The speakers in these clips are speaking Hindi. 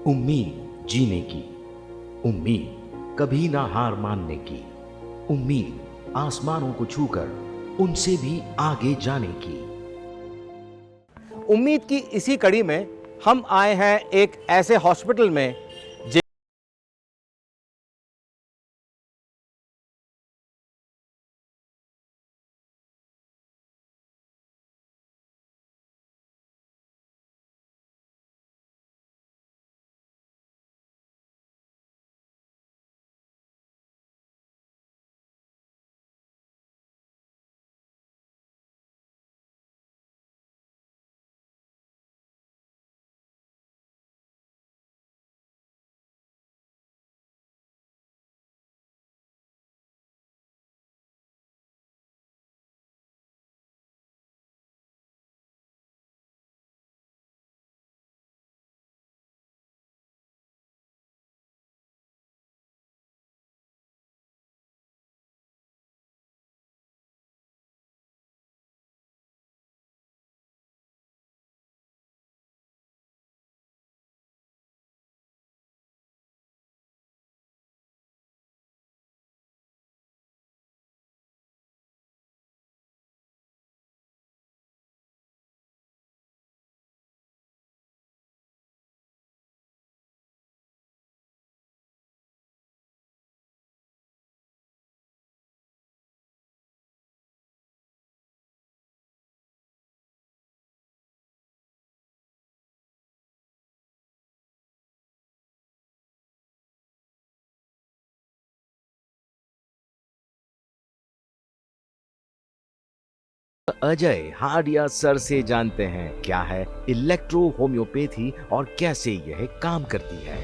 उम्मीद जीने की, उम्मीद कभी ना हार मानने की, उम्मीद आसमानों को छूकर उनसे भी आगे जाने की। उम्मीद की इसी कड़ी में हम आए हैं एक ऐसे हॉस्पिटल में अजय हाडिया सर से जानते हैं क्या है इलेक्ट्रो होम्योपैथी और कैसे यह काम करती है।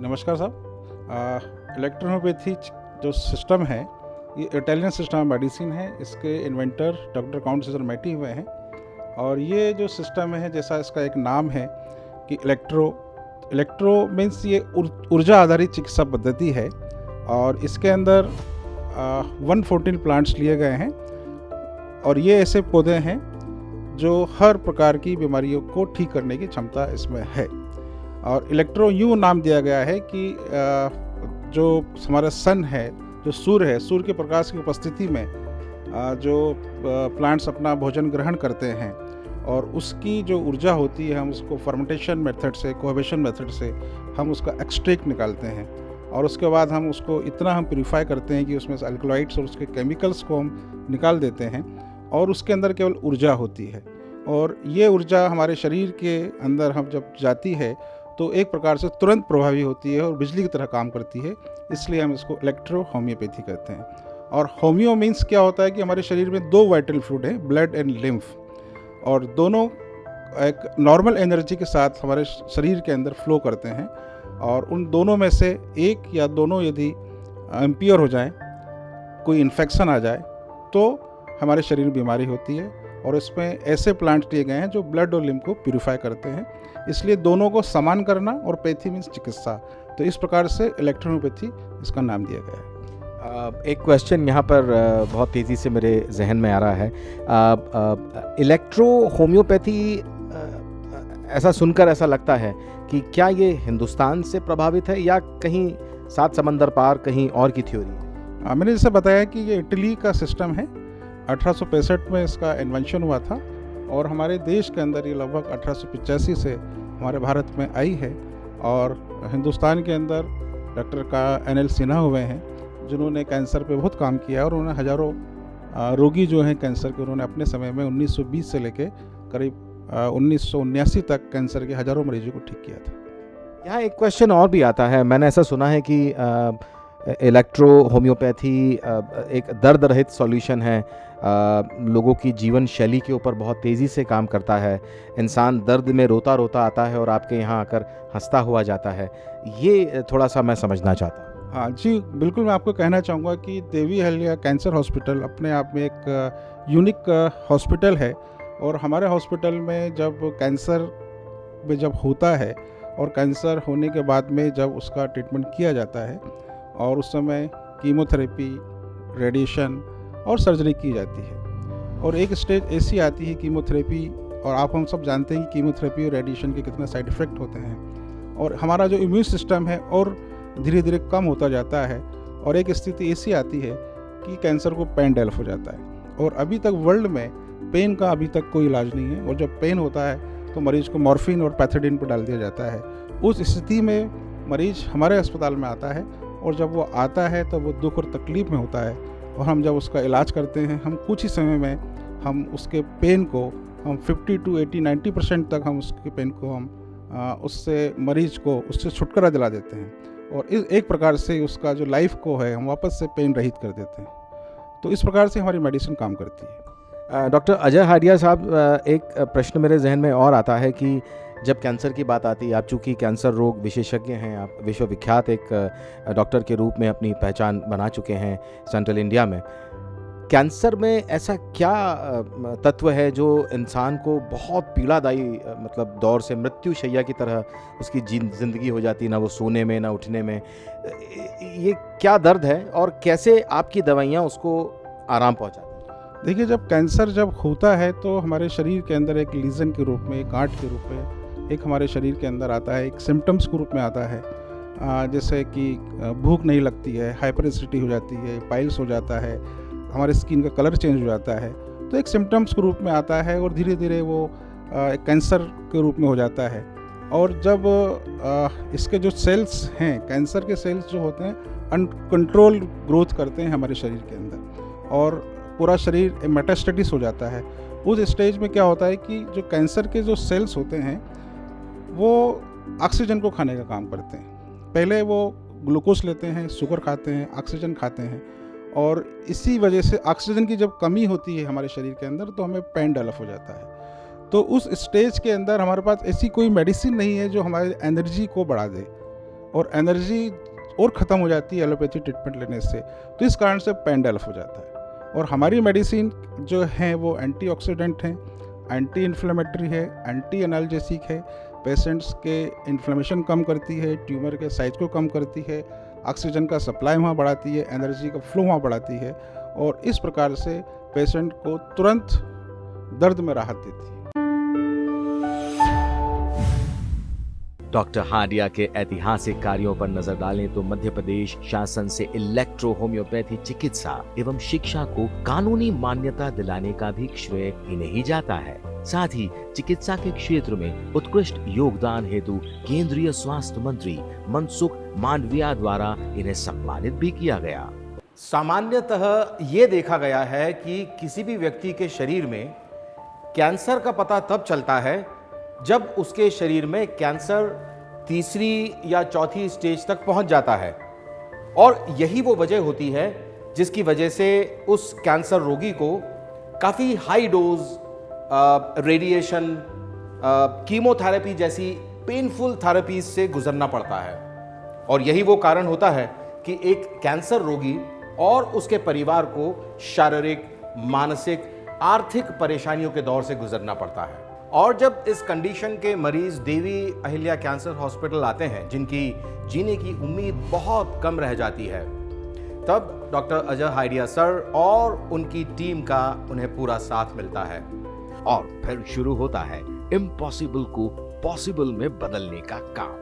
नमस्कार साहब। इलेक्ट्रोहोम्योपैथी जो सिस्टम है ये इटालियन सिस्टम ऑफ मेडिसिन है। इसके इन्वेंटर डॉक्टर काउंट सीजर मैटी हुए हैं। और ये जो सिस्टम है, जैसा इसका एक नाम है कि इलेक्ट्रो मीन्स ये ऊर्जा आधारित चिकित्सा पद्धति है। और इसके अंदर 114 प्लांट्स लिए गए हैं और ये ऐसे पौधे हैं जो हर प्रकार की बीमारियों को ठीक करने की क्षमता इसमें है। और इलेक्ट्रो यूँ नाम दिया गया है कि जो हमारा सन है, जो सूर्य है, सूर्य के प्रकाश की उपस्थिति में जो प्लांट्स अपना भोजन ग्रहण करते हैं और उसकी जो ऊर्जा होती है, हम उसको फर्मेंटेशन मेथड से, कोहेबेशन मेथड से हम उसका एक्सट्रैक्ट निकालते हैं। और उसके बाद हम उसको इतना हम प्यूरीफाई करते हैं कि उसमें से अल्कलॉइड्स और उसके केमिकल्स को हम निकाल देते हैं और उसके अंदर केवल ऊर्जा होती है। और ये ऊर्जा हमारे शरीर के अंदर हम जब जाती है तो एक प्रकार से तुरंत प्रभावी होती है और बिजली की तरह काम करती है। इसलिए हम इसको इलेक्ट्रो होम्योपैथी कहते हैं। और होम्यो मीन्स क्या होता है कि हमारे शरीर में दो वाइटल फ्लूइड हैं, ब्लड एंड लिम्फ, और दोनों एक नॉर्मल एनर्जी के साथ हमारे शरीर के अंदर फ्लो करते हैं। और उन दोनों में से एक या दोनों यदि इम्प्योर हो जाएं, कोई इन्फेक्शन आ जाए, तो हमारे शरीर में बीमारी होती है। और इसमें ऐसे प्लांट्स लिए गए हैं जो ब्लड और लिम्फ को प्यूरीफाई करते हैं। इसलिए दोनों को समान करना, और पैथी मीन्स चिकित्सा, तो इस प्रकार से इलेक्ट्रोहोम्योपैथी इसका नाम दिया गया है। एक क्वेश्चन यहाँ पर बहुत तेज़ी से मेरे जहन में आ रहा है। इलेक्ट्रो होम्योपैथी, ऐसा सुनकर ऐसा लगता है कि क्या ये हिंदुस्तान से प्रभावित है या कहीं सात समंदर पार कहीं और की थ्योरी है? मैंने जैसे बताया कि ये इटली का सिस्टम है। 1865 में इसका इन्वेंशन हुआ था और हमारे देश के अंदर ये लगभग 1885 से हमारे भारत में आई है। और हिंदुस्तान के अंदर डॉक्टर NL सिन्हा हुए हैं जिन्होंने कैंसर पे बहुत काम किया और उन्होंने हज़ारों रोगी जो हैं कैंसर के, उन्होंने अपने समय में 1920 से लेके करीब 1979 तक कैंसर के हज़ारों मरीजों को ठीक किया था। यहाँ एक क्वेश्चन और भी आता है। मैंने ऐसा सुना है कि इलेक्ट्रो होम्योपैथी एक दर्द रहित सॉल्यूशन है, लोगों की जीवन शैली के ऊपर बहुत तेज़ी से काम करता है। इंसान दर्द में रोता रोता आता है और आपके यहाँ आकर हंसता हुआ जाता है। ये थोड़ा सा मैं समझना चाहता हूँ। हाँ जी, बिल्कुल। मैं आपको कहना चाहूँगा कि देवी अहिल्या कैंसर हॉस्पिटल अपने आप में एक यूनिक हॉस्पिटल है। और हमारे हॉस्पिटल में जब कैंसर में जब होता है और कैंसर होने के बाद में जब उसका ट्रीटमेंट किया जाता है और उस समय कीमोथेरेपी, रेडिएशन और सर्जरी की जाती है। और एक स्टेज ऐसी आती है कीमोथेरेपी और आप हम सब जानते हैं कि कीमोथेरेपी और रेडिएशन के कितने साइड इफ़ेक्ट होते हैं, और हमारा जो इम्यून सिस्टम है और धीरे धीरे कम होता जाता है, और एक स्थिति ऐसी आती है कि कैंसर को पेन डेवलप हो जाता है। और अभी तक वर्ल्ड में पेन का अभी तक कोई इलाज नहीं है, और जब पेन होता है तो मरीज़ को मॉर्फिन और पैथेडिन पर डाल दिया जाता है। उस स्थिति में मरीज़ हमारे अस्पताल में आता है, और जब वो आता है तो वो दुख और तकलीफ़ में होता है, और हम जब उसका इलाज करते हैं, हम कुछ ही समय में हम उसके पेन को हम 50 to 80 90% तक हम उसके पेन को हम उससे मरीज़ को उससे छुटकारा दिला देते हैं, और इस एक प्रकार से उसका जो लाइफ को है हम वापस से पेन रहित कर देते हैं। तो इस प्रकार से हमारी मेडिसिन काम करती है। डॉक्टर अजय हाडिया साहब, एक प्रश्न मेरे जहन में और आता है कि जब कैंसर की बात आती है, आप चूँकि कैंसर रोग विशेषज्ञ हैं, आप विश्वविख्यात एक डॉक्टर के रूप में अपनी पहचान बना चुके हैं सेंट्रल इंडिया में। कैंसर में ऐसा क्या तत्व है जो इंसान को बहुत पीड़ादायी मतलब दौर से मृत्युशैया की तरह उसकी ज़िंदगी हो जाती है, ना वो सोने में ना उठने में? ये क्या दर्द है और कैसे आपकी दवाइयाँ उसको आराम पहुँचाती हैं? देखिए, जब कैंसर जब होता है तो हमारे शरीर के अंदर एक लीजन के रूप में, एक गांठ के रूप में एक हमारे शरीर के अंदर आता है, एक सिम्टम्स के रूप में आता है। जैसे कि भूख नहीं लगती है, हाइपर एसिडिटी हो जाती है, पाइल्स हो जाता है, हमारे स्किन का कलर चेंज हो जाता है, तो एक सिम्टम्स के रूप में आता है, और धीरे धीरे वो एक कैंसर के रूप में हो जाता है। और जब इसके जो सेल्स हैं, कैंसर के सेल्स जो होते हैं अनकंट्रोल ग्रोथ करते हैं हमारे शरीर के अंदर, और पूरा शरीर मेटास्टेटिस हो जाता है। उस स्टेज में क्या होता है कि जो कैंसर के जो सेल्स होते हैं वो ऑक्सीजन को खाने का काम करते हैं। पहले वो ग्लूकोज लेते हैं, शुगर खाते हैं, ऑक्सीजन खाते हैं, और इसी वजह से ऑक्सीजन की जब कमी होती है हमारे शरीर के अंदर तो हमें पेन डेवलप हो जाता है। तो उस स्टेज के अंदर हमारे पास ऐसी कोई मेडिसिन नहीं है जो हमारी एनर्जी को बढ़ा दे, और एनर्जी और ख़त्म हो जाती है एलोपैथी ट्रीटमेंट लेने से, तो इस कारण से पेन डेवलप हो जाता है। और हमारी मेडिसिन जो हैं वो एंटीऑक्सीडेंट हैं, एंटी इन्फ्लेमेटरी है, एंटी एनाल्जेसिक है, पेशेंट्स के इन्फ्लेमेशन कम करती है, ट्यूमर के साइज को कम करती है, ऑक्सीजन का सप्लाई वहाँ बढ़ाती है, एनर्जी का फ्लो वहाँ बढ़ाती है, और इस प्रकार से पेशेंट को तुरंत दर्द में राहत देती है। डॉक्टर हाडिया के ऐतिहासिक कार्यों पर नजर डालें तो मध्य प्रदेश शासन से इलेक्ट्रो होम्योपैथी चिकित्सा एवं शिक्षा को कानूनी मान्यता दिलाने का भी श्रेय इन्हें ही जाता है। साथ ही चिकित्सा के क्षेत्र में उत्कृष्ट योगदान हेतु केंद्रीय स्वास्थ्य मंत्री मनसुख मांडविया द्वारा इन्हें सम्मानित भी किया गया। सामान्यतः ये देखा गया है कि किसी भी व्यक्ति के शरीर में कैंसर का पता तब चलता है जब उसके शरीर में कैंसर तीसरी या चौथी स्टेज तक पहुंच जाता है, और यही वो वजह होती है जिसकी वजह से उस कैंसर रोगी को काफ़ी हाई डोज रेडिएशन, कीमोथेरेपी जैसी पेनफुल थेरेपीज से गुजरना पड़ता है। और यही वो कारण होता है कि एक कैंसर रोगी और उसके परिवार को शारीरिक, मानसिक, आर्थिक परेशानियों के दौर से गुजरना पड़ता है। और जब इस कंडीशन के मरीज देवी अहिल्या कैंसर हॉस्पिटल आते हैं, जिनकी जीने की उम्मीद बहुत कम रह जाती है, तब डॉक्टर अजय हाडिया सर और उनकी टीम का उन्हें पूरा साथ मिलता है, और फिर शुरू होता है इम्पॉसिबल को पॉसिबल में बदलने का काम।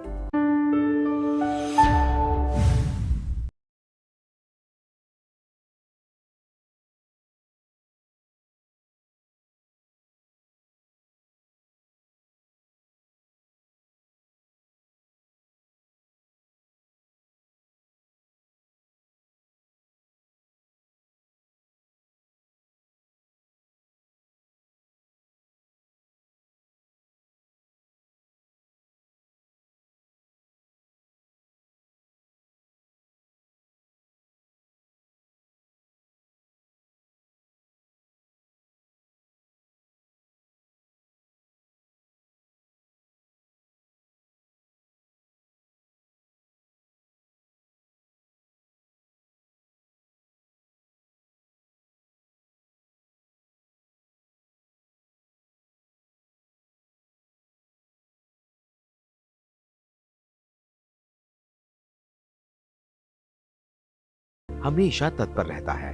हमेशा तत्पर रहता है।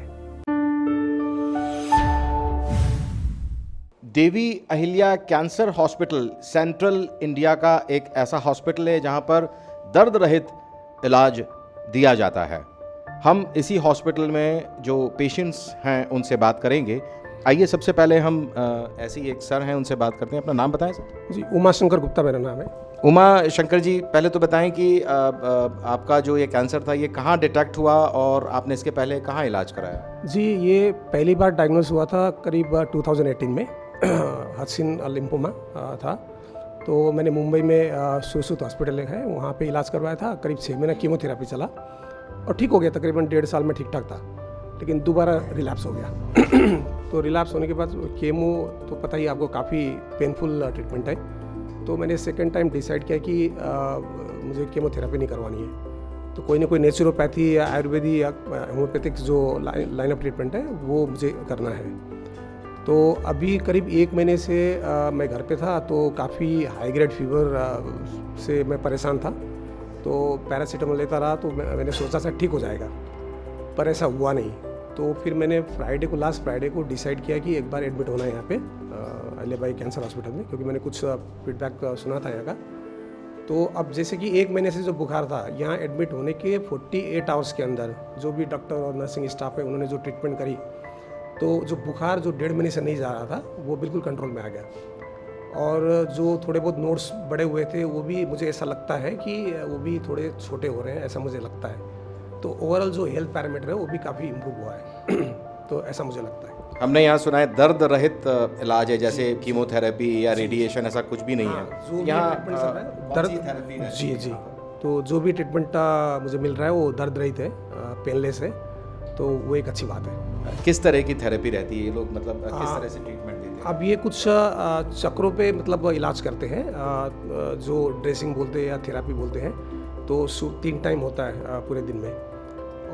Devi Ahilya cancer hospital central India का एक ऐसा हॉस्पिटल है जहां पर दर्द रहित इलाज दिया जाता है। हम इसी हॉस्पिटल में जो पेशेंट्स हैं उनसे बात करेंगे। आइए सबसे पहले हम ऐसे ही एक सर हैं उनसे बात करते हैं। अपना नाम बताएं सर। जी, उमा शंकर गुप्ता मेरा नाम है। उमा शंकर जी, पहले तो बताएं कि आपका जो ये कैंसर था ये कहाँ डिटेक्ट हुआ और आपने इसके पहले कहाँ इलाज कराया? जी, ये पहली बार डायग्नोस हुआ था करीब 2018 में हडसन लिम्फोमा था। तो मैंने मुंबई में सुश्रुत हॉस्पिटल है वहाँ पे इलाज करवाया था। करीब 6 महीना कीमोथेरेपी चला और ठीक हो गया। तकरीबन 1.5 साल में ठीक ठाक था, लेकिन दोबारा रिलैप्स हो गया। तो रिलैप्स होने के बाद केमो तो पता ही आपको काफ़ी पेनफुल ट्रीटमेंट है। तो मैंने सेकेंड टाइम डिसाइड किया कि मुझे कीमोथेरेपी नहीं करवानी है। तो कोई ना कोई नेचुरोपैथी या आयुर्वेदिक या होम्योपैथिक जो लाइन ऑफ ट्रीटमेंट है वो मुझे करना है। तो अभी करीब 1 महीने से मैं घर पे था, तो काफ़ी हाई ग्रेड फीवर से मैं परेशान था। तो पैरासीटामोल लेता रहा, तो मैंने सोचा था ठीक हो जाएगा, पर ऐसा हुआ नहीं। तो फिर मैंने लास्ट फ्राइडे को डिसाइड किया कि एक बार एडमिट होना है यहाँ पे अहिल्याबाई कैंसर हॉस्पिटल में, क्योंकि मैंने कुछ फीडबैक सुना था यहाँ का। तो अब जैसे कि 1 महीने से जो बुखार था, यहाँ एडमिट होने के 48 आवर्स के अंदर जो भी डॉक्टर और नर्सिंग स्टाफ है उन्होंने जो ट्रीटमेंट करी, तो जो बुखार जो 1.5 महीने से नहीं जा रहा था वो बिल्कुल कंट्रोल में आ गया। और जो थोड़े बहुत नोट्स बड़े हुए थे वो भी मुझे ऐसा लगता है कि वो भी थोड़े छोटे हो रहे हैं, ऐसा मुझे लगता है। तो ओवरऑल जो हेल्थ पैरामीटर है वो भी काफ़ी इम्प्रूव हुआ है। तो ऐसा मुझे लगता है। हमने यहाँ सुना है दर्द रहित इलाज है, जैसे कीमोथेरेपी या रेडिएशन, ऐसा कुछ भी नहीं हाँ, है जो भी यहाँ। ट्रीटमेंट चल रहा है दर्द, जी, तो जो भी ट्रीटमेंट मुझे मिल रहा है वो दर्द रहित है, पेनलेस है, तो वो एक अच्छी बात है। किस तरह की थेरेपी रहती है, ये लोग मतलब किस तरह से ट्रीटमेंट देते हैं? अब ये कुछ चक्रों पे मतलब इलाज करते हैं, जो ड्रेसिंग बोलते हैं या थेरापी बोलते हैं। तो 3 टाइम होता है पूरे दिन में,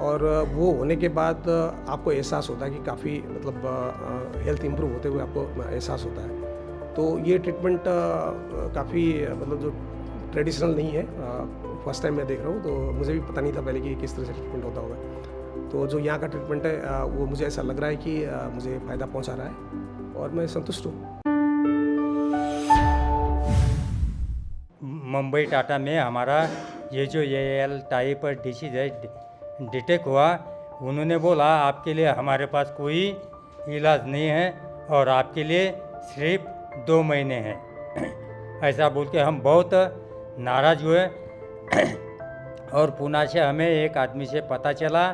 और वो होने के बाद आपको एहसास होता है कि काफ़ी मतलब हेल्थ इंप्रूव होते हुए आपको एहसास होता है। तो ये ट्रीटमेंट काफ़ी मतलब जो ट्रेडिशनल नहीं है, फर्स्ट टाइम मैं देख रहा हूँ, तो मुझे भी पता नहीं था पहले कि किस तरह से ट्रीटमेंट होता होगा। तो जो यहाँ का ट्रीटमेंट है वो मुझे ऐसा लग रहा है कि मुझे फ़ायदा पहुँचा रहा है और मैं संतुष्ट हूँ। मुंबई टाटा में हमारा ये जो AL टाइप डिसीज है डिटेक्ट हुआ। उन्होंने बोला आपके लिए हमारे पास कोई इलाज नहीं है और आपके लिए सिर्फ 2 महीने हैं। ऐसा बोल के हम बहुत नाराज़ हुए। और पुणे से हमें एक आदमी से पता चला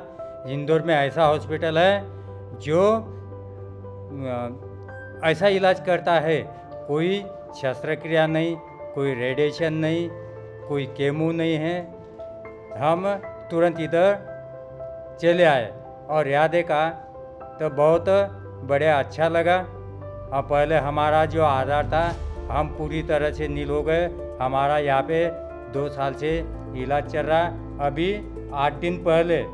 इंदौर में ऐसा हॉस्पिटल है जो ऐसा इलाज करता है, कोई शस्त्रक्रिया नहीं, कोई रेडिएशन नहीं, कोई केमो नहीं है। हम तुरंत इधर चले आए और यहाँ देखा तो बहुत बढ़िया अच्छा लगा। और पहले हमारा जो आधार था हम पूरी तरह से नील हो गए। हमारा यहाँ पे 2 साल से इलाज चल रहा है। अभी 8 दिन पहले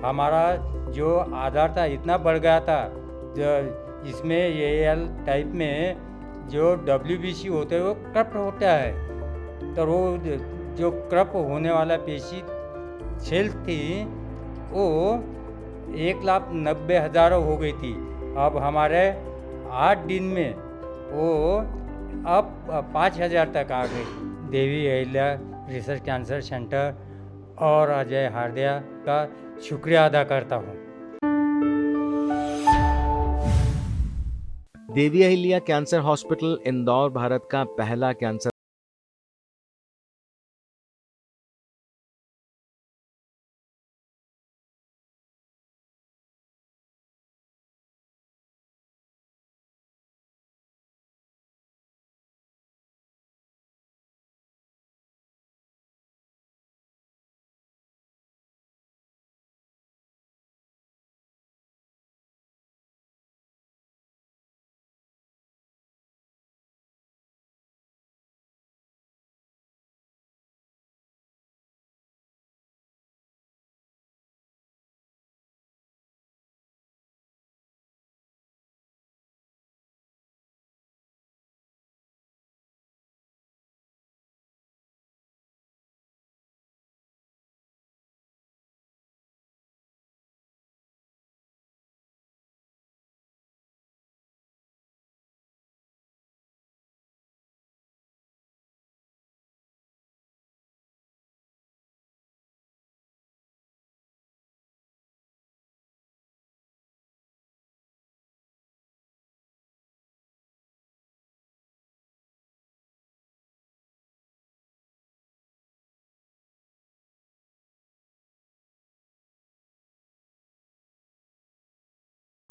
हमारा जो आधार था इतना बढ़ गया था, जो इसमें AL टाइप में जो WBC होते हैं वो क्रप्ट होता है, तो वो जो क्रप होने वाला पेशी सेल थी वो 1,90,000 हो गई थी। अब हमारे 8 दिन में वो अब 5,000 तक आ गई। Devi Ahilya research cancer centre और अजय हार्दिया का शुक्रिया अदा करता हूँ। देवी अहिल्या कैंसर हॉस्पिटल इंदौर भारत का पहला कैंसर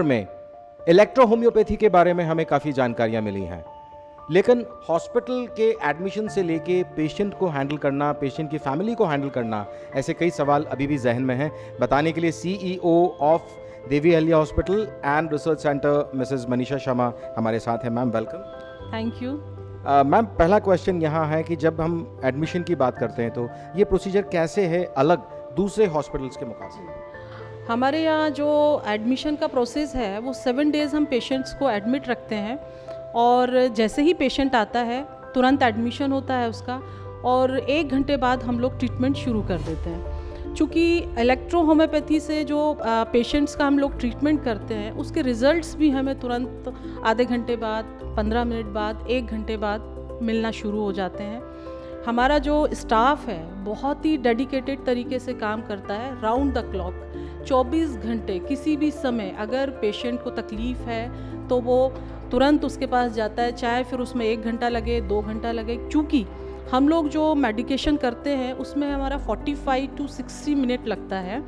में इलेक्ट्रो होम्योपैथी के बारे में हमें काफ़ी जानकारियां मिली हैं, लेकिन हॉस्पिटल के एडमिशन से लेके पेशेंट को हैंडल करना, पेशेंट की फैमिली को हैंडल करना, ऐसे कई सवाल अभी भी जहन में हैं। बताने के लिए CEO of Devi Ahilya hospital and research centre Mrs Manisha Sharma हमारे साथ हैं। Ma'am welcome. Thank you. Ma'am पहला क्वेश्चन यहाँ है कि जब हम एडमिशन की बात करते हैं तो ये प्रोसीजर कैसे है अलग दूसरे हॉस्पिटल्स के मुकाबले? हमारे यहाँ जो एडमिशन का प्रोसेस है वो 7 डेज़ हम पेशेंट्स को एडमिट रखते हैं और जैसे ही पेशेंट आता है तुरंत एडमिशन होता है उसका और 1 घंटे बाद हम लोग ट्रीटमेंट शुरू कर देते हैं। चूँकि इलेक्ट्रो होम्योपैथी से जो पेशेंट्स का हम लोग ट्रीटमेंट करते हैं उसके रिजल्ट्स भी हमें तुरंत आधे घंटे बाद, 15 मिनट बाद, 1 घंटे बाद मिलना शुरू हो जाते हैं। हमारा जो स्टाफ है बहुत ही डेडिकेटेड तरीके से काम करता है, राउंड द क्लॉक 24 घंटे किसी भी समय अगर पेशेंट को तकलीफ़ है तो वो तुरंत उसके पास जाता है, चाहे फिर उसमें 1 घंटा लगे, 2 घंटा लगे। क्योंकि हम लोग जो मेडिकेशन करते हैं उसमें हमारा 45 to 60 मिनट लगता है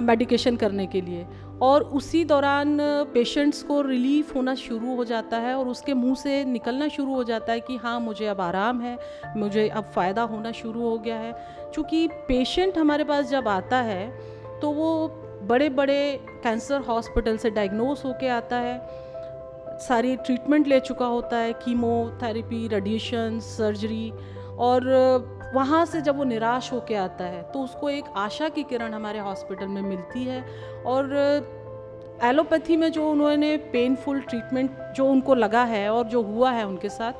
मेडिकेशन करने के लिए और उसी दौरान पेशेंट्स को रिलीफ होना शुरू हो जाता है और उसके मुंह से निकलना शुरू हो जाता है कि हाँ मुझे अब आराम है, मुझे अब फ़ायदा होना शुरू हो गया है। क्योंकि पेशेंट हमारे पास जब आता है तो वो बड़े बड़े कैंसर हॉस्पिटल से डायग्नोस होके आता है, सारी ट्रीटमेंट ले चुका होता है, कीमोथेरेपी, रेडिएशन, सर्जरी, और वहाँ से जब वो निराश होके आता है तो उसको एक आशा की किरण हमारे हॉस्पिटल में मिलती है। और एलोपैथी में जो उन्होंने पेनफुल ट्रीटमेंट जो उनको लगा है और जो हुआ है उनके साथ,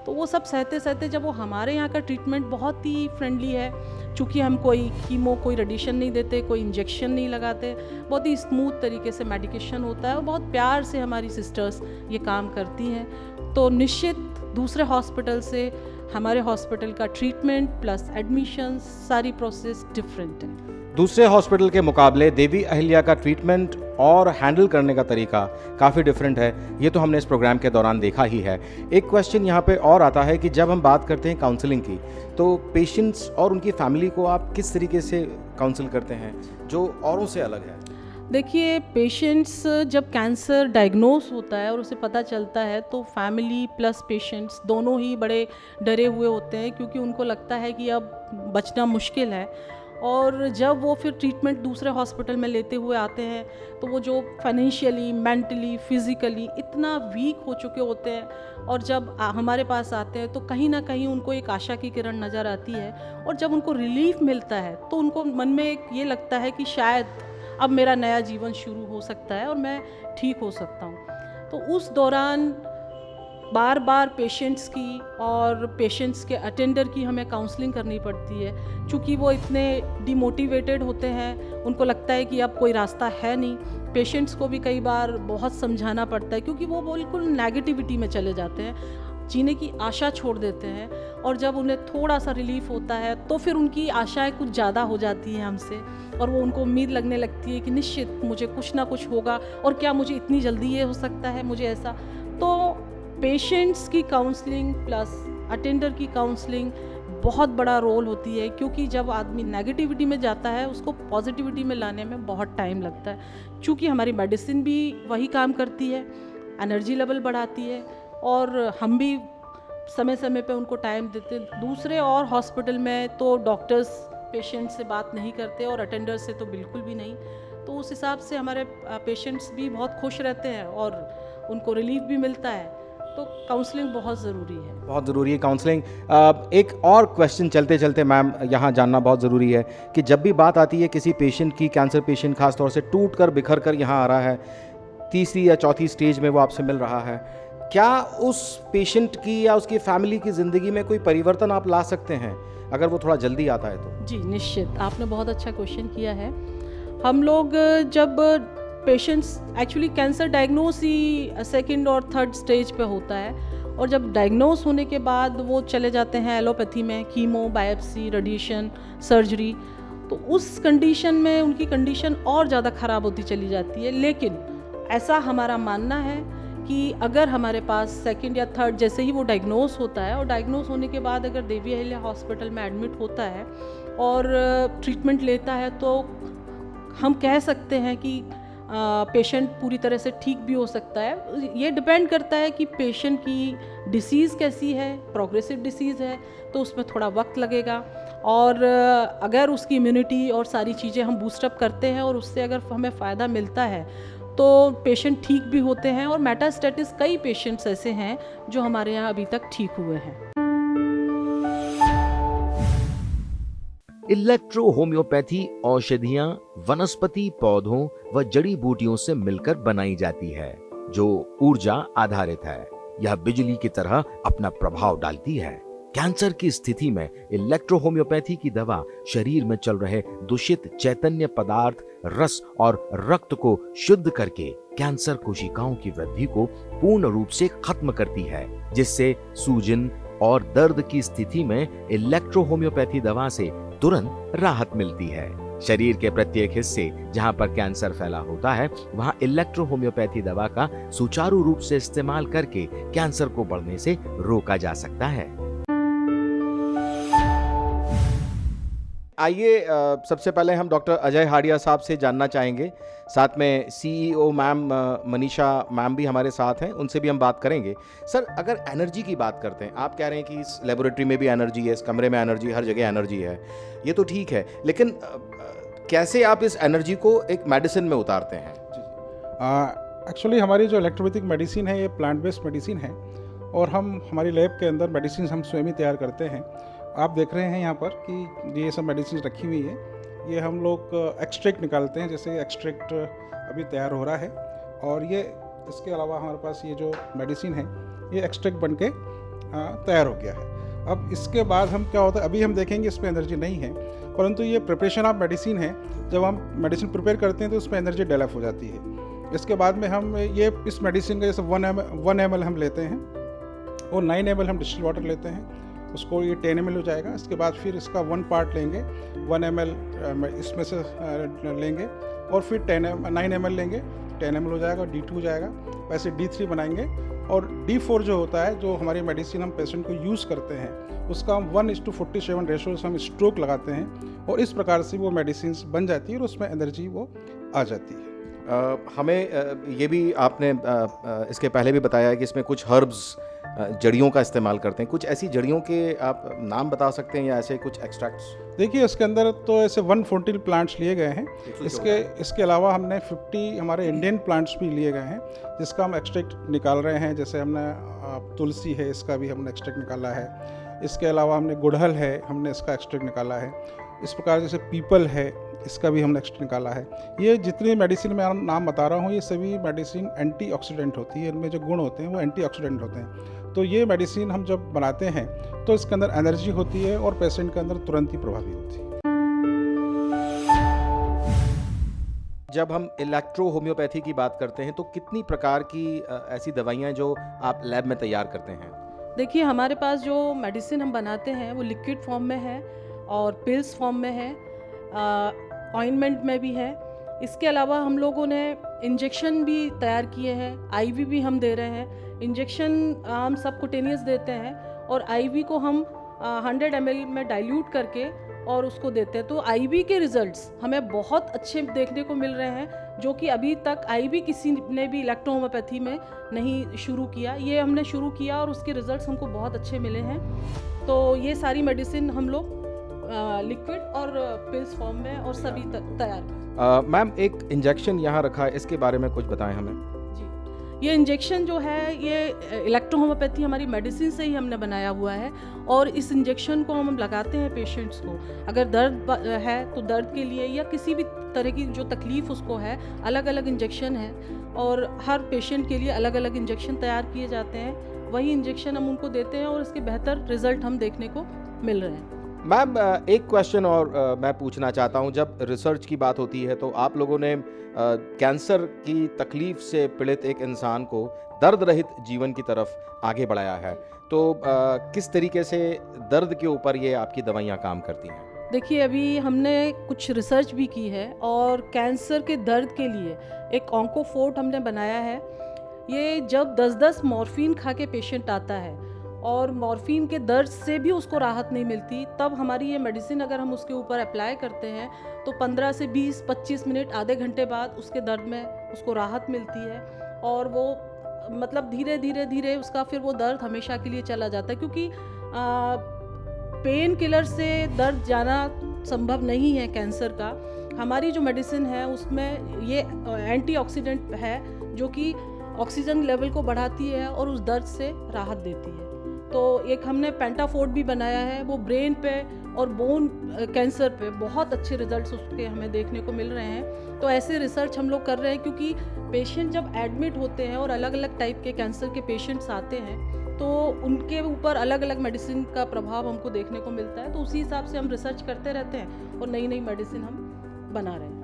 तो वो सब सहते सहते जब वो हमारे यहाँ का ट्रीटमेंट बहुत ही फ्रेंडली है, चूँकि हम कोई कीमो, कोई रेडिएशन नहीं देते, कोई इंजेक्शन नहीं लगाते, बहुत ही स्मूथ तरीके से मेडिकेशन होता है और बहुत प्यार से हमारी सिस्टर्स ये काम करती हैं। तो निश्चित दूसरे हॉस्पिटल से हमारे हॉस्पिटल का ट्रीटमेंट प्लस एडमिशन सारी प्रोसेस डिफरेंट है। दूसरे हॉस्पिटल के मुकाबले देवी अहिल्या का ट्रीटमेंट और हैंडल करने का तरीका काफ़ी डिफरेंट है, ये तो हमने इस प्रोग्राम के दौरान देखा ही है। एक क्वेश्चन यहाँ पे और आता है कि जब हम बात करते हैं काउंसलिंग की तो पेशेंट्स और उनकी फैमिली को आप किस तरीके से काउंसिल करते हैं जो औरों से अलग है? देखिए, पेशेंट्स जब कैंसर डायग्नोस होता है और उसे पता चलता है तो फैमिली प्लस पेशेंट्स दोनों ही बड़े डरे हुए होते हैं, क्योंकि उनको लगता है कि अब बचना मुश्किल है। और जब वो फिर ट्रीटमेंट दूसरे हॉस्पिटल में लेते हुए आते हैं तो वो जो फाइनेंशियली, मेंटली, फिज़िकली इतना वीक हो चुके होते हैं और जब हमारे पास आते हैं तो कहीं ना कहीं उनको एक आशा की किरण नज़र आती है और जब उनको रिलीफ मिलता है तो उनको मन में एक ये लगता है कि शायद अब मेरा नया जीवन शुरू हो सकता है और मैं ठीक हो सकता हूँ। तो उस दौरान बार बार पेशेंट्स की और पेशेंट्स के अटेंडर की हमें काउंसलिंग करनी पड़ती है, क्योंकि वो इतने डिमोटिवेटेड होते हैं, उनको लगता है कि अब कोई रास्ता है नहीं। पेशेंट्स को भी कई बार बहुत समझाना पड़ता है क्योंकि वो बिल्कुल नेगेटिविटी में चले जाते हैं, जीने की आशा छोड़ देते हैं और जब उन्हें थोड़ा सा रिलीफ होता है तो फिर उनकी आशाएं कुछ ज़्यादा हो जाती हैं हमसे और वो उनको उम्मीद लगने लगती है कि निश्चित मुझे कुछ ना कुछ होगा और क्या मुझे इतनी जल्दी ये हो सकता है, मुझे ऐसा। तो पेशेंट्स की काउंसलिंग प्लस अटेंडर की काउंसलिंग बहुत बड़ा रोल होती है, क्योंकि जब आदमी नेगेटिविटी में जाता है उसको पॉजिटिविटी में लाने में बहुत टाइम लगता है। क्योंकि हमारी मेडिसिन भी वही काम करती है, एनर्जी लेवल बढ़ाती है और हम भी समय समय पे उनको टाइम देते। दूसरे और हॉस्पिटल में तो डॉक्टर्स पेशेंट से बात नहीं करते और अटेंडर से तो बिल्कुल भी नहीं, तो उस हिसाब से हमारे पेशेंट्स भी बहुत खुश रहते हैं और उनको रिलीफ भी मिलता है। तो काउंसलिंग बहुत ज़रूरी है, बहुत ज़रूरी है काउंसलिंग। एक और क्वेश्चन चलते चलते मैम यहाँ जानना बहुत ज़रूरी है कि जब भी बात आती है किसी पेशेंट की, कैंसर पेशेंट खास तौर से टूट कर बिखर कर यहाँ आ रहा है, तीसरी या चौथी स्टेज में वो आपसे मिल रहा है, क्या उस पेशेंट की या उसकी फैमिली की ज़िंदगी में कोई परिवर्तन आप ला सकते हैं अगर वो थोड़ा जल्दी आता है तो? जी निश्चित, आपने बहुत अच्छा क्वेश्चन किया है। हम लोग जब पेशेंट्स एक्चुअली कैंसर डायग्नोस ही 2nd और 3rd स्टेज पे होता है और जब डायग्नोस होने के बाद वो चले जाते हैं एलोपैथी में, कीमो, बायोप्सी, रेडिएशन, सर्जरी, तो उस कंडीशन में उनकी कंडीशन और ज़्यादा ख़राब होती चली जाती है। लेकिन ऐसा हमारा मानना है कि अगर हमारे पास 2nd या 3rd जैसे ही वो डायग्नोस होता है और डायग्नोस होने के बाद अगर देवी अहिल्या हॉस्पिटल में एडमिट होता है और ट्रीटमेंट लेता है तो हम कह सकते हैं कि पेशेंट पूरी तरह से ठीक भी हो सकता है। ये डिपेंड करता है कि पेशेंट की डिसीज़ कैसी है, प्रोग्रेसिव डिसीज़ है तो उसमें थोड़ा वक्त लगेगा, और अगर उसकी इम्यूनिटी और सारी चीज़ें हम बूस्टअप करते हैं और उससे अगर हमें फ़ायदा मिलता है तो पेशेंट ठीक भी होते हैं, और मेटास्टेटिस कई पेशेंट्स ऐसे हैं जो हमारे यहाँ अभी तक ठीक हुए हैं। इलेक्ट्रो होम्योपैथी औषधियां वनस्पति पौधों व जड़ी बूटियों से मिलकर बनाई जाती है जो ऊर्जा आधारित है। यह बिजली की तरह अपना प्रभाव डालती है। कैंसर की स्थिति में इलेक्ट्रो होम्योपैथी की दवा शरीर में चल रहे दूषित चैतन्य पदार्थ, रस और रक्त को शुद्ध करके कैंसर कोशिकाओं की वृद्धि को पूर्ण रूप से खत्म करती है, जिससे सूजन और दर्द की स्थिति में इलेक्ट्रो होम्योपैथी दवा से तुरंत राहत मिलती है। शरीर के प्रत्येक हिस्से जहां पर कैंसर फैला होता है वहां इलेक्ट्रो होम्योपैथी दवा का सुचारू रूप से इस्तेमाल करके कैंसर को बढ़ने से रोका जा सकता है। आइए सबसे पहले हम डॉक्टर अजय हाडिया साहब से जानना चाहेंगे, साथ में सीईओ मैम मनीषा मैम भी हमारे साथ हैं, उनसे भी हम बात करेंगे। सर, अगर एनर्जी की बात करते हैं, आप कह रहे हैं कि इस लेबोरेटरी में भी एनर्जी है, इस कमरे में एनर्जी, हर जगह एनर्जी है, ये तो ठीक है, लेकिन कैसे आप इस एनर्जी को एक मेडिसिन में उतारते हैं? एक्चुअली हमारी जो इलेक्ट्रोपैथिक मेडिसिन है ये प्लांट बेस्ड मेडिसिन है, और हम हमारी लैब के अंदर मेडिसिन हम स्वयं ही तैयार करते हैं। आप देख रहे हैं यहाँ पर कि ये सब मेडिसिन रखी हुई है, ये हम लोग एक्सट्रैक्ट निकालते हैं, जैसे एक्सट्रैक्ट अभी तैयार हो रहा है, और ये इसके अलावा हमारे पास ये जो मेडिसिन है ये एक्सट्रैक्ट बन के तैयार हो गया है। अब इसके बाद हम क्या होता है, अभी हम देखेंगे इसमें एनर्जी नहीं है, परंतु ये प्रिपरेशन ऑफ मेडिसिन है। जब हम मेडिसिन प्रिपेयर करते हैं तो उसमें एनर्जी डेवलप हो जाती है। इसके बाद में हम ये इस मेडिसिन का जैसे 1 ml हम लेते हैं और 9 ml हम डिस्टिल वाटर लेते हैं, उसको ये 10 ml हो जाएगा। इसके बाद फिर इसका 1 पार्ट लेंगे, 1 ml इसमें से लेंगे, और फिर 9 ml लेंगे, 10 ml हो जाएगा, D2 हो जाएगा, वैसे D3 बनाएंगे। और D4 जो होता है, जो हमारी मेडिसिन हम पेशेंट को यूज़ करते हैं, उसका हम 1:47 रेशो से हम स्ट्रोक लगाते हैं, और इस प्रकार से वो मेडिसिन बन जाती है और उसमें एनर्जी वो आ जाती है। हमें ये भी आपने इसके पहले भी बताया है कि इसमें कुछ हर्ब्स, जड़ियों का इस्तेमाल करते हैं। कुछ ऐसी जड़ियों के आप नाम बता सकते हैं या ऐसे कुछ एक्सट्रैक्ट्स? देखिए, इसके अंदर तो ऐसे 114 प्लांट्स लिए गए हैं। इसके अलावा हमने 50 हमारे इंडियन प्लांट्स भी लिए गए हैं, जिसका हम एक्सट्रैक्ट निकाल रहे हैं। जैसे हमने तुलसी है, इसका भी हमने एक्सट्रैक्ट निकाला है। इसके अलावा हमने गुड़हल है, हमने इसका एक्सट्रैक्ट निकाला है। इस प्रकार जैसे पीपल है, इसका भी हमने एक्सट्रैक्ट निकाला है। ये जितनी मेडिसिन मैं नाम बता रहा हूँ, ये सभी मेडिसिन एंटीऑक्सीडेंट होती है, इनमें जो गुण होते हैं वो एंटीऑक्सीडेंट होते हैं। तो ये मेडिसिन हम जब बनाते हैं तो इसके अंदर एनर्जी होती है और पेशेंट के अंदर तुरंत ही प्रभावी होती है। जब हम इलेक्ट्रो होम्योपैथी की बात करते हैं तो कितनी प्रकार की ऐसी दवाइयाँ जो आप लैब में तैयार करते हैं? देखिए, हमारे पास जो मेडिसिन हम बनाते हैं वो लिक्विड फॉर्म में है और पिल्स फॉर्म में है, ऑइंटमेंट में भी है। इसके अलावा हम लोगों ने इंजेक्शन भी तैयार किए हैं, आईवी भी हम दे रहे हैं। इंजेक्शन हम सबकुटेनियस देते हैं और आईवी को हम 100 ml में डाइल्यूट करके और उसको देते हैं। तो आईवी के रिजल्ट्स हमें बहुत अच्छे देखने को मिल रहे हैं, जो कि अभी तक आईवी किसी ने भी इलेक्ट्रो होम्योपैथी में नहीं शुरू किया। ये हमने शुरू किया और उसके रिजल्ट्स हमको बहुत अच्छे मिले हैं। तो ये सारी मेडिसिन हम लोग लिक्विड और पिल्स फॉर्म में और सभी तैयार। मैम, एक इंजेक्शन यहाँ रखा है, इसके बारे में कुछ बताएं हमें। जी, ये इंजेक्शन जो है ये इलेक्ट्रो होम्योपैथी हमारी मेडिसिन से ही हमने बनाया हुआ है, और इस इंजेक्शन को हम लगाते हैं पेशेंट्स को। अगर दर्द है तो दर्द के लिए या किसी भी तरह की जो तकलीफ़ उसको है, अलग अलग इंजेक्शन है और हर पेशेंट के लिए अलग अलग इंजेक्शन तैयार किए जाते हैं। वही इंजेक्शन हम उनको देते हैं और इसके बेहतर रिजल्ट हम देखने को मिल रहे हैं। मैम, एक क्वेश्चन और मैं पूछना चाहता हूं। जब रिसर्च की बात होती है तो आप लोगों ने कैंसर की तकलीफ से पीड़ित एक इंसान को दर्द रहित जीवन की तरफ आगे बढ़ाया है, तो किस तरीके से दर्द के ऊपर ये आपकी दवाइयाँ काम करती हैं? देखिए, अभी हमने कुछ रिसर्च भी की है और कैंसर के दर्द के लिए एक ऑन्कोफोर्ट हमने बनाया है। ये जब 10-10 मॉर्फिन खा के पेशेंट आता है और मॉर्फिन के दर्द से भी उसको राहत नहीं मिलती, तब हमारी ये मेडिसिन अगर हम उसके ऊपर अप्लाई करते हैं तो 15 से 20-25 मिनट, आधे घंटे बाद उसके दर्द में उसको राहत मिलती है और वो मतलब धीरे धीरे धीरे उसका फिर वो दर्द हमेशा के लिए चला जाता है, क्योंकि पेन किलर से दर्द जाना संभव नहीं है कैंसर का। हमारी जो मेडिसिन है उसमें ये एंटीऑक्सीडेंट है जो कि ऑक्सीजन लेवल को बढ़ाती है और उस दर्द से राहत देती है। तो एक हमने पेंटाफोर्ट भी बनाया है, वो ब्रेन पे और बोन कैंसर पे बहुत अच्छे रिजल्ट्स उसके हमें देखने को मिल रहे हैं। तो ऐसे रिसर्च हम लोग कर रहे हैं, क्योंकि पेशेंट जब एडमिट होते हैं और अलग अलग टाइप के कैंसर के पेशेंट्स आते हैं तो उनके ऊपर अलग अलग मेडिसिन का प्रभाव हमको देखने को मिलता है। तो उसी हिसाब से हम रिसर्च करते रहते हैं और नई नई मेडिसिन हम बना रहे हैं।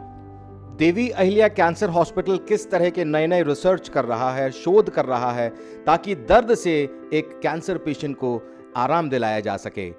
देवी अहिल्या कैंसर हॉस्पिटल किस तरह के नए नए रिसर्च कर रहा है, शोध कर रहा है, ताकि दर्द से एक कैंसर पेशेंट को आराम दिलाया जा सके।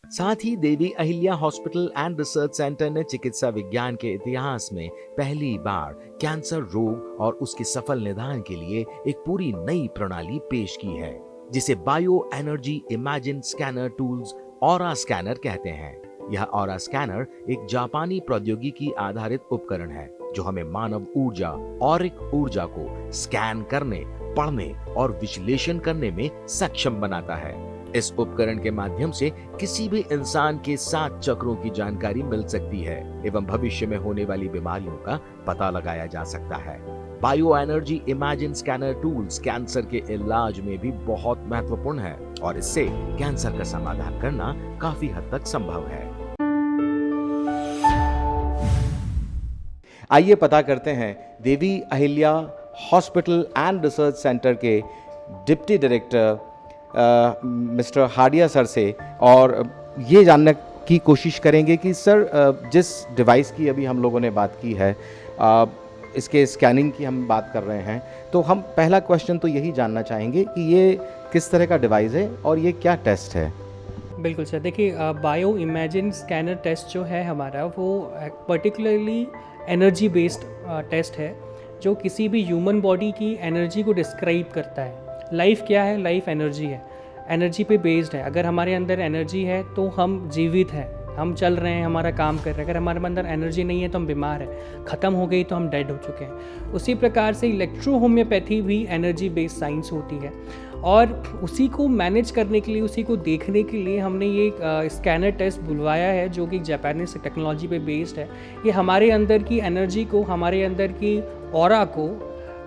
साथ ही Devi Ahilya hospital and research centre ने चिकित्सा विज्ञान के इतिहास में पहली बार कैंसर रोग और उसके सफल निदान के लिए एक पूरी नई प्रणाली पेश की है, जिसे bio energy imagine scanner tools aura scanner कहते हैं। यह ऑरा स्कैनर एक जापानी प्रौद्योगिकी आधारित उपकरण है जो हमें मानव ऊर्जा ऑरिक ऊर्जा को स्कैन करने, पढ़ने और विश्लेषण करने में सक्षम बनाता है। इस उपकरण के माध्यम से किसी भी इंसान के 7 चक्रों की जानकारी मिल सकती है एवं भविष्य में होने वाली बीमारियों का पता लगाया जा सकता है। Bio energy imagine scanner tools cancer के इलाज में भी बहुत महत्वपूर्ण है और इससे कैंसर का समाधान करना काफी हद तक संभव है। आइए पता करते हैं Devi Ahilya hospital and research centre के deputy director mister Hadia sir से, और ये जानने की कोशिश करेंगे कि सर जिस डिवाइस की अभी हम लोगों ने बात की है, इसके स्कैनिंग की हम बात कर रहे हैं, तो हम पहला क्वेश्चन तो यही जानना चाहेंगे कि ये किस तरह का डिवाइस है और ये क्या टेस्ट है। बिल्कुल सर, देखिए बायो इमेजिन स्कैनर टेस्ट जो है हमारा वो पर्टिकुलरली एनर्जी बेस्ड टेस्ट है जो किसी भी ह्यूमन बॉडी की एनर्जी को डिस्क्राइब करता है। लाइफ क्या है? लाइफ एनर्जी है, एनर्जी पे बेस्ड है। अगर हमारे अंदर एनर्जी है तो हम जीवित हैं, हम चल रहे हैं, हमारा काम कर रहे हैं। अगर हमारे अंदर एनर्जी नहीं है तो हम बीमार हैं, ख़त्म हो गई तो हम डेड हो चुके हैं। उसी प्रकार से इलेक्ट्रो होम्योपैथी भी एनर्जी बेस्ड साइंस होती है और उसी को मैनेज करने के लिए, उसी को देखने के लिए हमने ये स्कैनर टेस्ट बुलवाया है जो कि जापानीज टेक्नोलॉजी पे बेस्ड है। ये हमारे अंदर की एनर्जी को, हमारे अंदर की ऑरा को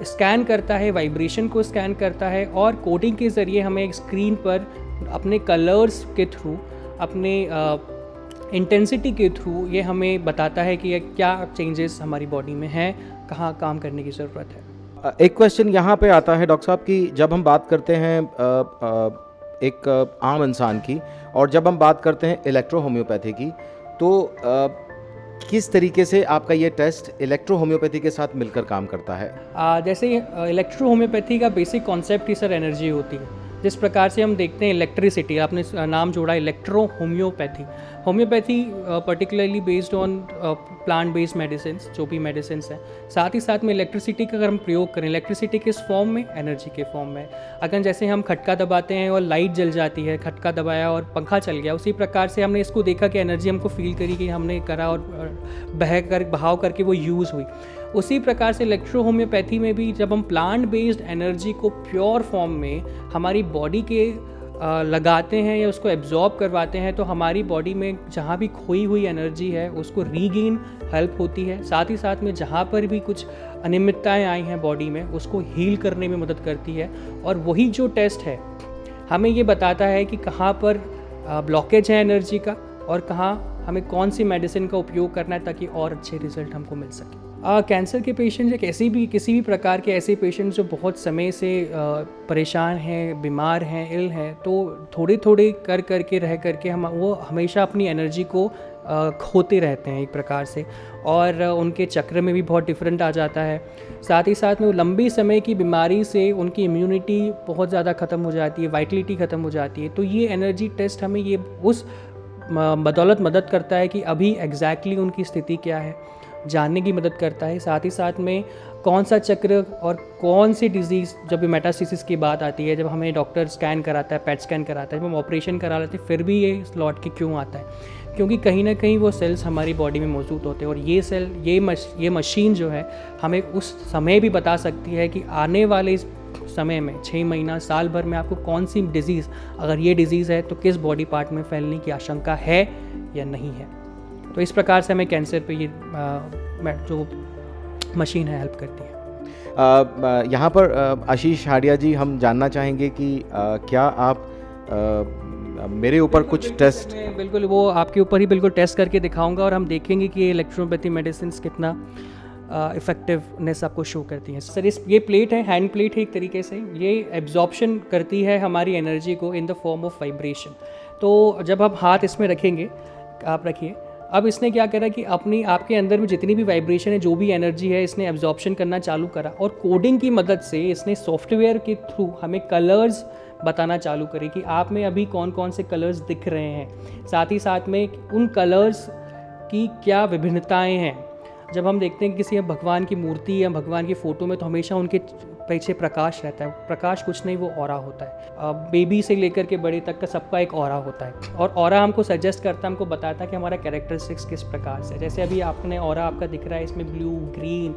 स्कैन करता है, वाइब्रेशन को स्कैन करता है और कोडिंग के ज़रिए हमें एक स्क्रीन पर अपने कलर्स के थ्रू, अपने इंटेंसिटी के थ्रू ये हमें बताता है कि क्या चेंजेस हमारी बॉडी में हैं, कहाँ काम करने की ज़रूरत है। एक क्वेश्चन यहाँ पे आता है डॉक्टर साहब कि जब हम बात करते हैं एक आम इंसान की और जब हम बात करते हैं इलेक्ट्रो होम्योपैथी की, तो किस तरीके से आपका ये टेस्ट इलेक्ट्रो होम्योपैथी के साथ मिलकर काम करता है? जैसे इलेक्ट्रो होम्योपैथी का बेसिक कॉन्सेप्ट ही सर एनर्जी होती है। जिस प्रकार से हम देखते हैं इलेक्ट्रिसिटी, आपने नाम जोड़ा electro homeopathy. Homeopathy particularly based on plant based medicine, जो भी मेडिसिन हैं। साथ ही साथ में इलेक्ट्रिसिटी का अगर हम प्रयोग करें, इलेक्ट्रिसिटी किस फॉर्म में? एनर्जी के फॉर्म में। अगर जैसे हम खटका दबाते हैं और लाइट जल जाती है, खटका दबाया और पंखा चल गया, उसी प्रकार से हमने इसको देखा कि एनर्जी हमको फील करी कि हमने करा और बहाव करके वो यूज़ हुई। उसी प्रकार से इलेक्ट्रो होम्योपैथी में भी जब हम प्लांट बेस्ड एनर्जी को प्योर फॉर्म में हमारी बॉडी के लगाते हैं या उसको एब्जॉर्ब करवाते हैं, तो हमारी बॉडी में जहाँ भी खोई हुई एनर्जी है उसको रीगेन हेल्प होती है। साथ ही साथ में जहाँ पर भी कुछ अनियमितताएं आई हैं बॉडी में, उसको हील करने में मदद करती है। और वही जो टेस्ट है हमें ये बताता है कि कहाँ पर ब्लॉकेज है एनर्जी का और कहाँ हमें कौन सी मेडिसिन का उपयोग करना है ताकि और अच्छे रिजल्ट हमको मिल सके। कैंसर के पेशेंट या किसी भी प्रकार के ऐसे पेशेंट जो बहुत समय से परेशान हैं, बीमार हैं, इल हैं, तो थोड़े कर करके रह करके वो हमेशा अपनी एनर्जी को खोते रहते हैं एक प्रकार से, और उनके चक्र में भी बहुत डिफरेंट आ जाता है। साथ ही साथ में लंबी समय की बीमारी से उनकी इम्यूनिटी बहुत ज़्यादा ख़त्म हो जाती है, वाइटलिटी ख़त्म हो जाती है। तो ये एनर्जी टेस्ट हमें ये उस बदौलत मदद करता है कि अभी एग्जैक्टली उनकी स्थिति क्या है जानने की मदद करता है। साथ ही साथ में कौन सा चक्र और कौन सी डिजीज़, जब मेटास्टेसिस की बात आती है, जब हमें डॉक्टर स्कैन कराता है, पेट स्कैन कराता है, जब हम ऑपरेशन करा लेते हैं, फिर भी ये लौट के क्यों आता है, क्योंकि कहीं ना कहीं वो सेल्स हमारी बॉडी में मौजूद होते हैं और ये सेल ये मशीन जो है हमें उस समय भी बता सकती है कि आने वाले इस समय में 6 महीना साल भर में आपको कौन सी डिज़ीज़, अगर ये डिज़ीज़ है तो किस बॉडी पार्ट में फैलने की आशंका है या नहीं है। तो इस प्रकार से हमें कैंसर पे ये जो मशीन है हेल्प करती है। यहाँ पर आशीष हाडिया जी, हम जानना चाहेंगे कि क्या आप मेरे ऊपर कुछ टेस्ट? बिल्कुल, वो आपके ऊपर ही बिल्कुल टेस्ट करके दिखाऊंगा और हम देखेंगे कि ये इलेक्ट्रोपैथी मेडिसिन कितना इफ़ेक्टिवनेस आपको शो करती हैं। सर ये प्लेट है, हैंड प्लेट है एक तरीके से, ये एब्जॉर्प्शन करती है हमारी एनर्जी को in the form of vibration. तो जब आप हाथ इसमें रखेंगे, आप रखिए, अब इसने क्या करा कि आपके अंदर में जितनी भी वाइब्रेशन है, जो भी एनर्जी है, इसने एब्जॉर्प्शन करना चालू करा और कोडिंग की मदद से इसने सॉफ्टवेयर के थ्रू हमें कलर्स बताना चालू करे कि आप में अभी कौन कौन से कलर्स दिख रहे हैं, साथ ही साथ में उन कलर्स की क्या विभिन्नताएं हैं। जब हम देखते हैं किसी भगवान की मूर्ति या भगवान की फ़ोटो में तो हमेशा उनके पीछे प्रकाश रहता है। प्रकाश कुछ नहीं, वो ऑरा होता है। बेबी से लेकर के बड़े तक का सबका एक ऑरा होता है और ऑरा हमको सजेस्ट करता है, हमको बताता है कि हमारा कैरेक्टरिस्टिक्स किस प्रकार से। जैसे अभी आपने ऑरा आपका दिख रहा है, इसमें ब्लू, ग्रीन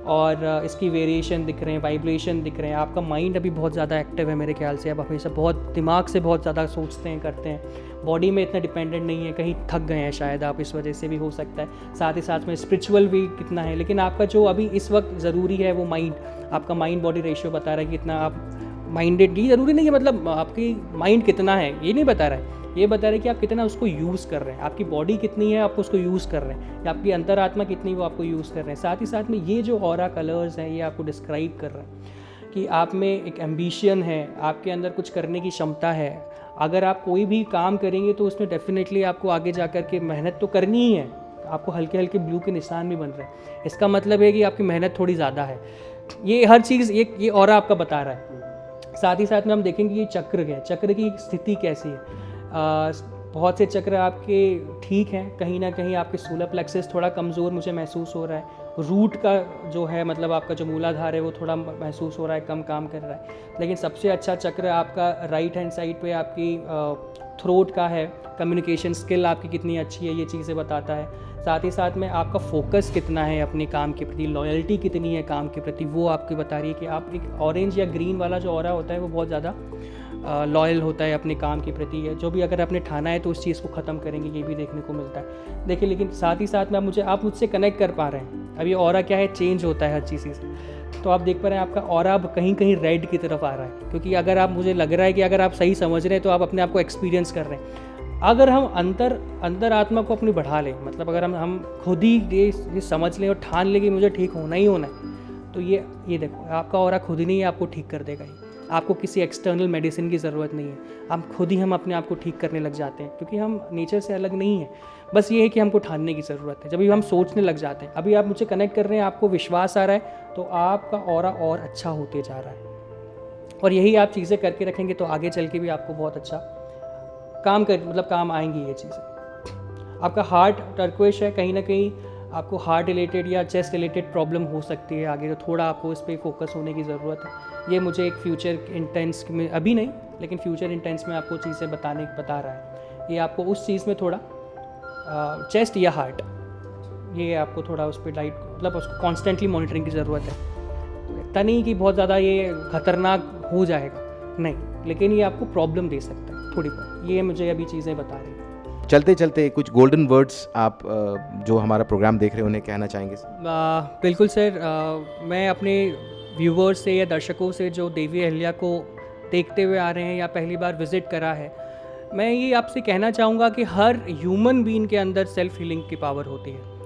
और इसकी वेरिएशन दिख रहे हैं, वाइब्रेशन दिख रहे हैं। आपका माइंड अभी बहुत ज़्यादा एक्टिव है मेरे ख्याल से, आप हमेशा बहुत दिमाग से बहुत ज़्यादा सोचते हैं, करते हैं, बॉडी में इतना डिपेंडेंट नहीं है, कहीं थक गए हैं शायद आप, इस वजह से भी हो सकता है। साथ ही साथ में स्पिरिचुअल भी कितना है, लेकिन आपका जो अभी इस वक्त ज़रूरी है वो माइंड, आपका माइंड बॉडी रेशियो बता रहा है कि इतना आप माइंडेड, ये ज़रूरी नहीं है, मतलब आपकी माइंड कितना है ये नहीं बता रहा है, ये बता रहे हैं कि आप कितना उसको यूज़ कर रहे हैं। आपकी बॉडी कितनी है, आप उसको यूज़ कर रहे हैं, या आपकी अंतरात्मा कितनी वो आपको यूज़ कर रहे हैं। साथ ही साथ में ये जो ऑरा कलर्स हैं ये आपको डिस्क्राइब कर रहे हैं कि आप में एक एम्बिशन है, आपके अंदर कुछ करने की क्षमता है। अगर आप कोई भी काम करेंगे तो उसमें डेफिनेटली आपको आगे जा कर के मेहनत तो करनी ही है। आपको हल्के हल्के ब्लू के निशान भी बन रहे हैं, इसका मतलब है कि आपकी मेहनत थोड़ी ज़्यादा है। ये हर चीज़ ये ऑरा आपका बता रहा है। साथ ही साथ में हम देखेंगे ये चक्र है, चक्र की स्थिति कैसी है। बहुत से चक्र आपके ठीक हैं, कहीं ना कहीं आपके सोलर प्लेक्सस थोड़ा कमज़ोर मुझे महसूस हो रहा है। रूट का जो है, मतलब आपका जो मूलाधार है वो थोड़ा महसूस हो रहा है, कम काम कर रहा है। लेकिन सबसे अच्छा चक्र आपका राइट हैंड साइड पे आपकी थ्रोट का है। कम्युनिकेशन स्किल आपकी कितनी अच्छी है ये चीज़ें बताता है। साथ ही साथ में आपका फोकस कितना है अपने काम के प्रति, लॉयल्टी कितनी है काम के प्रति, वो आपकी बता रही है कि आप एक ऑरेंज या ग्रीन वाला जो ऑरा होता है वो बहुत ज़्यादा लॉयल होता है अपने काम के प्रति। जो भी अगर आपने ठाना है तो उस चीज़ को ख़त्म करेंगे, ये भी देखने को मिलता है। देखिए, लेकिन साथ ही साथ में आप मुझसे कनेक्ट कर पा रहे हैं। अब ये ऑरा क्या है, चेंज होता है हर चीज़ से। तो आप देख पा रहे हैं आपका ऑरा अब कहीं कहीं रेड की तरफ आ रहा है, क्योंकि अगर आप, मुझे लग रहा है कि अगर आप सही समझ रहे हैं तो आप अपने आप को एक्सपीरियंस कर रहे हैं। अगर हम अंतर आत्मा को अपनी बढ़ा लें, मतलब अगर हम खुद ही ये समझ लें और ठान लें कि मुझे ठीक होना ही होना है, तो ये देखो आपका ऑरा खुद ही नहीं आपको ठीक कर देगा। आपको किसी एक्सटर्नल मेडिसिन की ज़रूरत नहीं है, हम अपने आप को ठीक करने लग जाते हैं, क्योंकि हम नेचर से अलग नहीं है। बस ये है कि हमको ठानने की ज़रूरत है। जब भी हम सोचने लग जाते हैं, अभी आप मुझे कनेक्ट कर रहे हैं, आपको विश्वास आ रहा है, तो आपका ऑरा और अच्छा होते जा रहा है। और यही आप चीज़ें करके रखेंगे तो आगे चल के भी आपको बहुत अच्छा काम आएंगी ये चीज़ें। आपका हार्ट टर्क्विश है, कहीं ना कहीं आपको हार्ट रिलेटेड या चेस्ट रिलेटेड प्रॉब्लम हो सकती है आगे, तो थोड़ा आपको इस पर फोकस होने की ज़रूरत है। ये मुझे एक फ्यूचर इंटेंस में, अभी नहीं लेकिन फ्यूचर इंटेंस में आपको चीज़ें बता रहा है। ये आपको उस चीज़ में थोड़ा चेस्ट या हार्ट, ये आपको थोड़ा उस पर लाइट, मतलब उसको कॉन्स्टेंटली मॉनिटरिंग की ज़रूरत है। इतना नहीं कि बहुत ज़्यादा ये खतरनाक हो जाएगा, नहीं, लेकिन ये आपको प्रॉब्लम दे सकता है थोड़ी बहुत। ये मुझे अभी चीज़ें बता रही हैं। चलते चलते कुछ गोल्डन वर्ड्स आप जो हमारा प्रोग्राम देख रहे हैं उन्हें कहना चाहेंगे? बिल्कुल सर, मैं अपने व्यूवर्स से या दर्शकों से जो देवी अहिल्या को देखते हुए आ रहे हैं या पहली बार विज़िट करा है, मैं ये आपसे कहना चाहूँगा कि हर ह्यूमन बीइंग के अंदर सेल्फ हीलिंग की पावर होती है।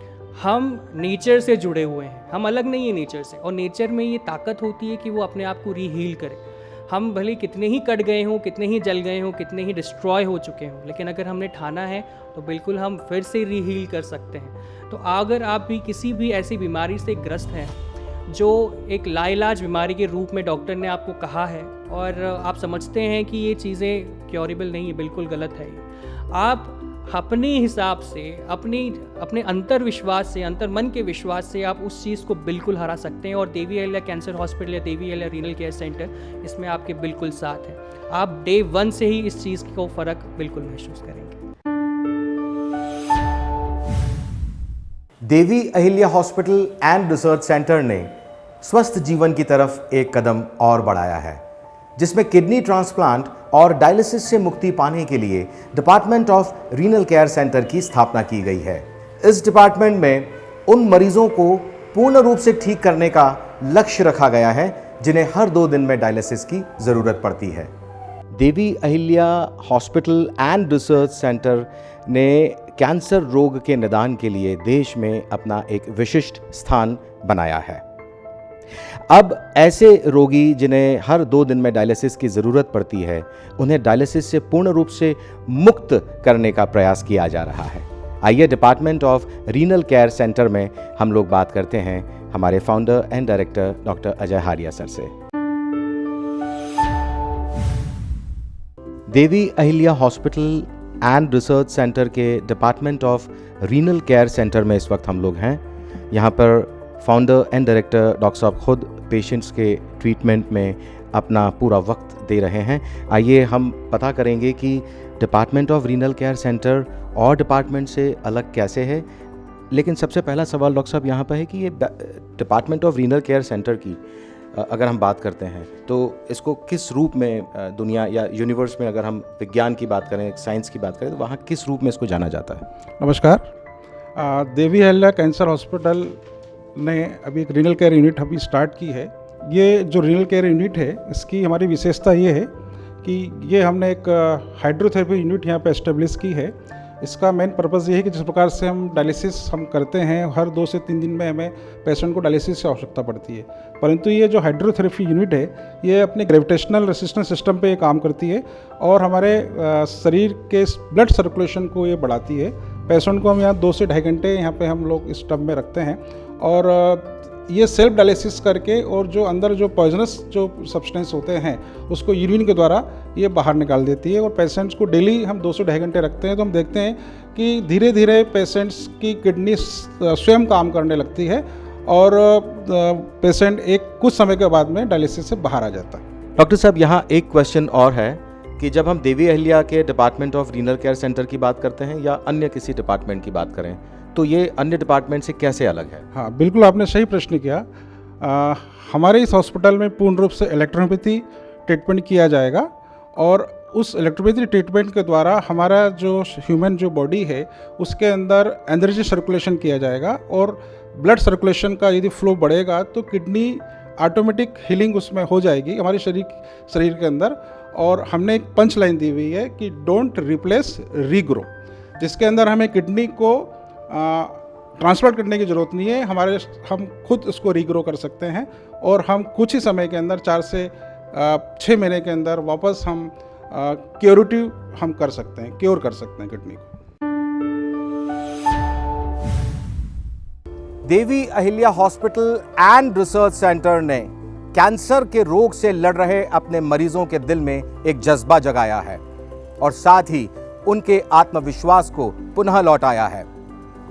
हम नेचर से जुड़े हुए हैं, हम अलग नहीं है नेचर से, और नेचर में ये ताकत होती है कि वो अपने आप को रीहील करे। हम भले कितने ही कट गए हों, कितने ही जल गए हों, कितने ही डिस्ट्रॉय हो चुके हों, लेकिन अगर हमने ठाना है तो बिल्कुल हम फिर से रीहील कर सकते हैं। तो अगर आप भी किसी भी ऐसी बीमारी से ग्रस्त हैं जो एक लाइलाज बीमारी के रूप में डॉक्टर ने आपको कहा है, और आप समझते हैं कि ये चीज़ें क्योरेबल नहीं है, बिल्कुल गलत है, आप अपने हिसाब से, अपने अंतर विश्वास से, अंतर मन के विश्वास से आप उस चीज़ को बिल्कुल हरा सकते हैं। और देवी अहिल्या कैंसर हॉस्पिटल या Devi Ahilya renal care centre इसमें आपके बिल्कुल साथ है। आप डे 1 से ही इस चीज़ को फ़र्क बिल्कुल महसूस करेंगे। Devi Ahilya hospital and research centre ने स्वस्थ जीवन की तरफ एक कदम और बढ़ाया है, जिसमें किडनी ट्रांसप्लांट और डायलिसिस से मुक्ति पाने के लिए department of renal care centre की स्थापना की गई है। इस डिपार्टमेंट में उन मरीजों को पूर्ण रूप से ठीक करने का लक्ष्य रखा गया है जिन्हें हर 2 दिन में डायलिसिस की ज़रूरत पड़ती है। Devi Ahilya hospital and research centre ने कैंसर रोग के निदान के लिए देश में अपना एक विशिष्ट स्थान बनाया है। अब ऐसे रोगी जिन्हें हर 2 दिन में डायलिसिस की ज़रूरत पड़ती है, उन्हें डायलिसिस से पूर्ण रूप से मुक्त करने का प्रयास किया जा रहा है। आइए department of renal care centre में हम लोग बात करते हैं हमारे founder and director doctor Ajay Haria sir से। Devi Ahilya hospital and research centre के department of renal care centre में इस वक्त हम लोग हैं। यहाँ पर फाउंडर एंड डायरेक्टर डॉक्टर साहब खुद पेशेंट्स के ट्रीटमेंट में अपना पूरा वक्त दे रहे हैं। आइए हम पता करेंगे कि department of renal care centre और डिपार्टमेंट से अलग कैसे है। लेकिन सबसे पहला सवाल डॉक्टर साहब यहाँ पर है कि ये department of renal care centre की अगर हम बात करते हैं तो इसको किस रूप में दुनिया या यूनिवर्स में, अगर हम विज्ञान की बात करें, साइंस की बात करें, तो वहाँ किस रूप में इसको जाना जाता है? नमस्कार। देवी अहिल्या कैंसर हॉस्पिटल ने अभी एक रीनल केयर यूनिट अभी स्टार्ट की है। ये जो रीनल केयर यूनिट है, इसकी हमारी विशेषता ये है कि ये हमने एक हाइड्रोथेरेपी यूनिट यहाँ पे एस्टेब्लिश की है। इसका मेन पर्पज़ ये है कि जिस प्रकार से हम डायलिसिस हम करते हैं, हर 2 से 3 दिन में हमें पेशेंट को डायलिसिस की आवश्यकता पड़ती है, परंतु ये जो हाइड्रोथेरेपी यूनिट है, ये अपने ग्रेविटेशनल रेसिस्टेंस सिस्टम पे काम करती है और हमारे शरीर के ब्लड सर्कुलेशन को ये बढ़ाती है। पेशेंट को हम यहाँ 2 से 2.5 घंटे यहाँ पे हम लोग इस टब में रखते हैं और ये सेल्फ डायलिसिस करके और जो अंदर जो पॉइजनस जो सब्सटेंस होते हैं उसको यूरिन के द्वारा ये बाहर निकाल देती है। और पेशेंट्स को डेली हम 2 से 2.5 घंटे रखते हैं, तो हम देखते हैं कि धीरे धीरे पेशेंट्स की किडनी स्वयं काम करने लगती है और पेशेंट एक कुछ समय के बाद में डायलिसिस से बाहर आ जाता है। डॉक्टर साहब, यहाँ एक क्वेश्चन और है कि जब हम देवी अहिल्या के department of renal care centre की बात करते हैं या अन्य किसी डिपार्टमेंट की बात करें, तो ये अन्य डिपार्टमेंट से कैसे अलग है? हाँ, बिल्कुल आपने सही प्रश्न किया। हमारे इस हॉस्पिटल में पूर्ण रूप से इलेक्ट्रोपैथी ट्रीटमेंट किया जाएगा और उस इलेक्ट्रोपैथी ट्रीटमेंट के द्वारा हमारा जो ह्यूमन जो बॉडी है उसके अंदर एनर्जी सर्कुलेशन किया जाएगा और ब्लड सर्कुलेशन का यदि फ्लो बढ़ेगा तो किडनी ऑटोमेटिक हीलिंग उसमें हो जाएगी हमारे शरीर के अंदर। और हमने एक पंच लाइन दी हुई है कि डोंट रिप्लेस रीग्रो, जिसके अंदर हमें किडनी को ट्रांसप्लांट करने की ज़रूरत नहीं है, हम खुद इसको रीग्रो कर सकते हैं और हम कुछ ही समय के अंदर 4 से 6 महीने के अंदर वापस हम क्योरेटिव हम कर सकते हैं, क्योर कर सकते हैं किडनी को। Devi Ahilya hospital and research centre ने कैंसर के रोग से लड़ रहे अपने मरीजों के दिल में एक जज्बा जगाया है और साथ ही उनके आत्मविश्वास को पुनः लौटाया है।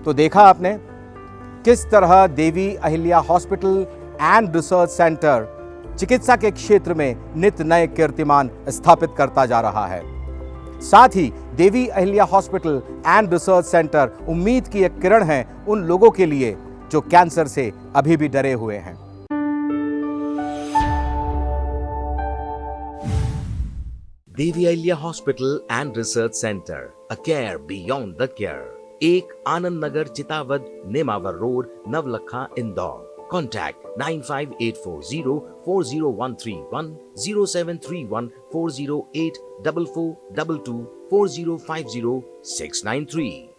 तो देखा आपने किस तरह Devi Ahilya hospital and research centre चिकित्सा के क्षेत्र में नित नए कीर्तिमान स्थापित करता जा रहा है। साथ ही Devi Ahilya hospital and research centre उम्मीद की एक किरण है उन लोगों के लिए जो कैंसर से अभी भी डरे हुए हैं। Devi Ahilya hospital and research centre, a care beyond the care. 1 Anand Nagar, Chitawad, Nemawar road, Navlakha, Indore. Contact 95840 40131 0731 408 4422 4050 693।